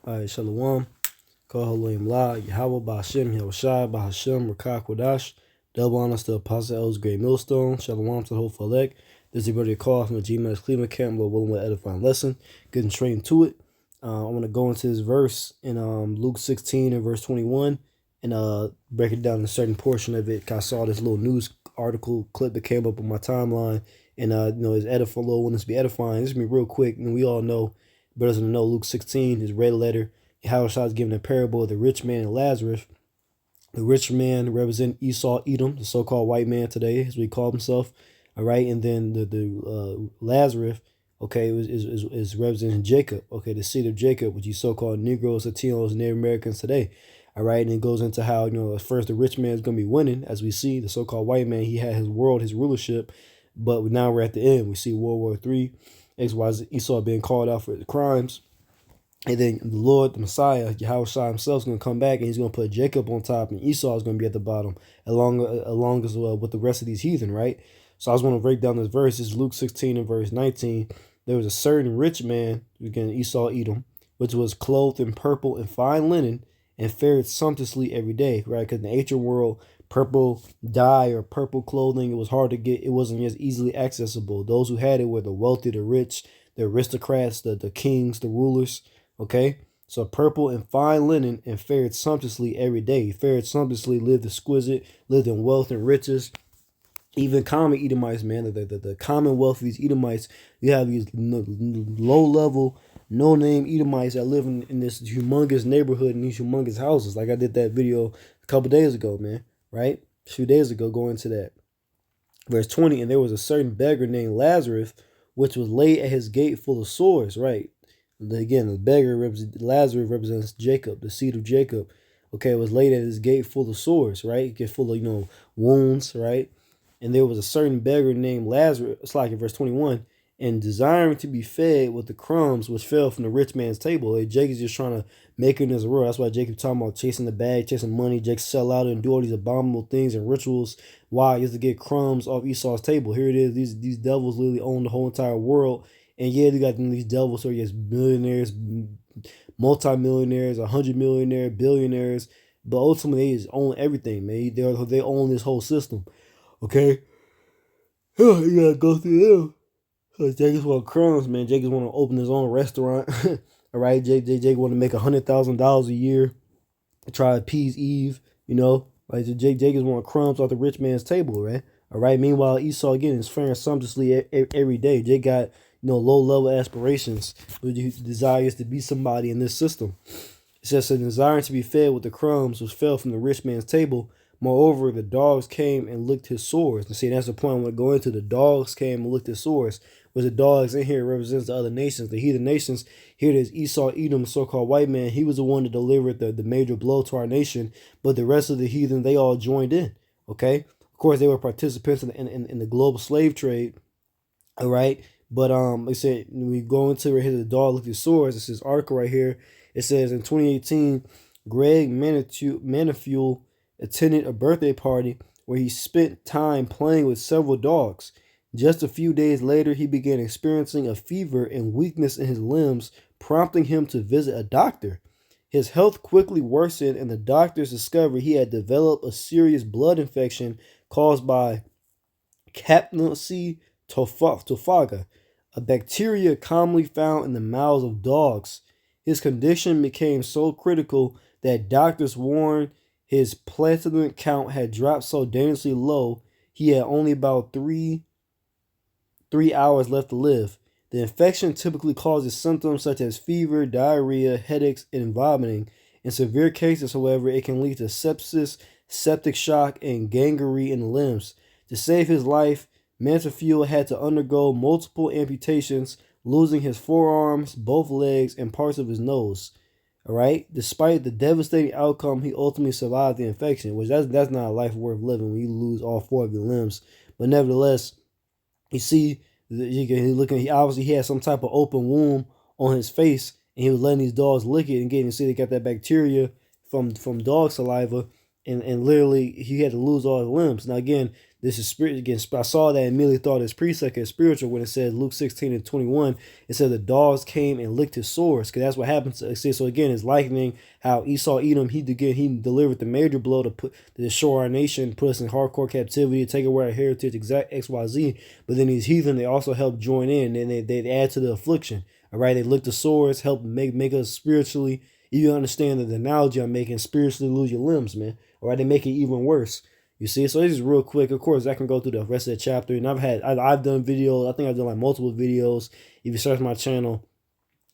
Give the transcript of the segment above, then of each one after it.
All right, Shalom. Kohalim La, Yahweh Ba'Hashem, Yahushai, Ba'Hashem, Rakah Kodash. Double honors to Apostle El's Great Millstone. Shalom to the whole Falek. This is your brother call from the G-Man's Cleveland Camp, Lord willing with edifying lesson. Getting straight into it. I want to go into this verse in Luke 16 and verse 21 and break it down in a certain portion of it. I saw this little news article clip that came up on my timeline, and it's edifying. Lord wanting to be edifying. This is me real quick, and we all know, but doesn't know Luke 16, his red letter. Yahushua is given a parable of the rich man and Lazarus. The rich man represents Esau, Edom, the so-called white man today, as we call himself. All right, and then the Lazarus, okay, is representing Jacob, okay, the seed of Jacob, which you so-called Negroes, Latinos, and Native Americans today. All right, and it goes into how at first the rich man is going to be winning, as we see the so-called white man. He had his world, his rulership, but now we're at the end. We see World War III, XYZ, Esau being called out for the crimes. And then the Lord, the Messiah, Yahushua himself is going to come back and he's going to put Jacob on top and Esau is going to be at the bottom along as well with the rest of these heathen, right? So I was going to break down this verse. This is Luke 16 and verse 19. There was a certain rich man, again, Esau, Edom, which was clothed in purple and fine linen and fared sumptuously every day, right? Because in the ancient world, purple dye or purple clothing, it was hard to get. It wasn't as easily accessible. Those who had it were the wealthy, the rich, the aristocrats, the kings, the rulers. Okay, so purple and fine linen and fared sumptuously every day. He fared sumptuously, lived exquisite, lived in wealth and riches. Even common Edomites, man, the commonwealth of these Edomites, you have these low-level, no-name Edomites that live in this humongous neighborhood in these humongous houses. Like I did that video a couple days ago, man, right? A few days ago, going into that. Verse 20, and there was a certain beggar named Lazarus, which was laid at his gate full of sores, right? Again, the beggar, Lazarus represents Jacob, the seed of Jacob. Okay, it was laid at his gate full of sores, right? Get full of, wounds, right? And there was a certain beggar named Lazarus, it's like in verse 21, and desiring to be fed with the crumbs which fell from the rich man's table. Like Jacob's just trying to make it in his world. That's why Jacob talking about chasing the bag, chasing money. Jacob sell out and do all these abominable things and rituals. Why? He has to get crumbs off Esau's table. Here it is. These devils literally own the whole entire world. And yeah, they got these devils, so yes, millionaires, multi-millionaires, 100-millionaire, billionaires, but ultimately they just own everything, man. They own this whole system. Okay? You gotta go through them. So Jacobs want crumbs, man. Jacobs want to open his own restaurant. All right, Jake want to make $100,000 a year. Try to appease Eve, Like Jacobs want crumbs off the rich man's table, right? All right. Meanwhile, Esau again is faring sumptuously every day. Jake got low-level aspirations, but he desires to be somebody in this system. It says, desiring to be fed with the crumbs which fell from the rich man's table. Moreover, the dogs came and licked his sores. And see, that's the point I want to go into. The dogs came and licked his sores. With the dogs in here represents the other nations, the heathen nations. Here it is Esau, Edom, so-called white man. He was the one that delivered the major blow to our nation. But the rest of the heathen, they all joined in. Okay? Of course, they were participants in the global slave trade. All right? But like I said, when we go into right here, the dog licked his sores. It's this article right here. It says in 2018, Greg Manifuel attended a birthday party where he spent time playing with several dogs. Just a few days later, he began experiencing a fever and weakness in his limbs, prompting him to visit a doctor. His health quickly worsened, and the doctors discovered he had developed a serious blood infection caused by Kapnelsi tophaga, a bacteria commonly found in the mouths of dogs. His condition became so critical that doctors warned his platelet count had dropped so dangerously low he had only about three hours left to live. The infection typically causes symptoms such as fever, diarrhea, headaches, and vomiting. In severe cases, however, it can lead to sepsis, septic shock, and gangrene in the limbs. To save his life, Manifuel had to undergo multiple amputations, losing his forearms, both legs, and parts of his nose. All right. Despite the devastating outcome, he ultimately survived the infection, which that's not a life worth living when you lose all four of your limbs. But nevertheless, you see, he obviously had some type of open wound on his face, and he was letting these dogs lick it and getting to see they got that bacteria from dog saliva, and literally he had to lose all his limbs. Now again, This is spirit again. I saw that and immediately thought it's precept is spiritual when it says Luke 16:21. It says the dogs came and licked his sores, because that's what happens. So again, it's likening how Esau Edom, he delivered the major blow to destroy our nation, put us in hardcore captivity, take away our heritage, exact XYZ. But then these heathen, they also help join in, and they add to the affliction. All right, they lick the swords, help make us spiritually. You understand the analogy I'm making, spiritually lose your limbs, man. All right, they make it even worse. You see, so this is real quick. Of course, I can go through the rest of the chapter, and I've done videos. I think I've done like multiple videos. If you search my channel,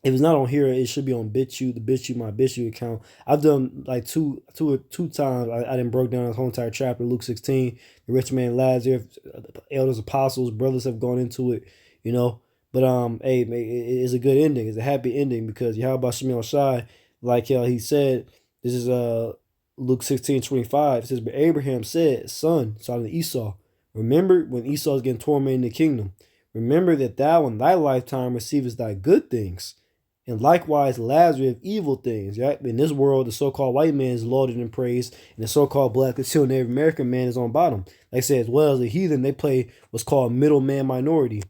if it's not on here, it should be on BitChute, my BitChute account. I've done like two times. I didn't broke down the whole entire chapter, Luke 16, the rich man Lazarus, elders, apostles, brothers have gone into it, you know. But hey, it's a good ending. It's a happy ending because Yahweh Shem Shai, like he said, this is Luke 16:25. It says, but Abraham said, son, son of Esau, remember when Esau is getting tormented in the kingdom. Remember that thou in thy lifetime receivest thy good things, and likewise Lazarus of evil things. Right? In this world, the so-called white man is lauded and praised, and the so-called black and Native American man is on bottom. Like I said, as well as the heathen, they play what's called middleman minority.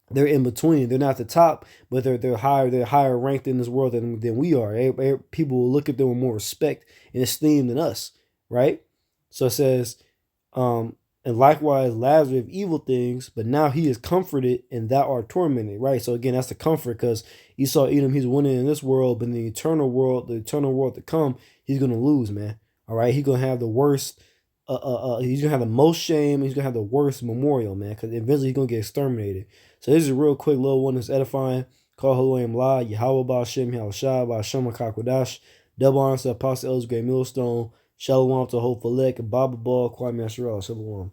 They're in between. They're not the top, but they're higher. They're higher ranked in this world than we are. People will look at them with more respect and esteem than us, right? So it says, and likewise Lazarus of evil things, but now he is comforted and thou art tormented, right? So again, that's the comfort, because Esau Edom, he's winning in this world, but in the eternal world to come, he's gonna lose, man. All right, he's gonna have the worst. He's gonna have the most shame. He's gonna have the worst memorial, man, because eventually he's gonna get exterminated. So this is a real quick little one that's edifying. Call Haloyim La, Yahweh Ba'Shem, Yahushua Ba'Shem HaKakodash. Double honors to Apostle Ellis Gray Millstone. Shalom to Hope Falek, Baba Ball, Kwame Asheral. Shalom.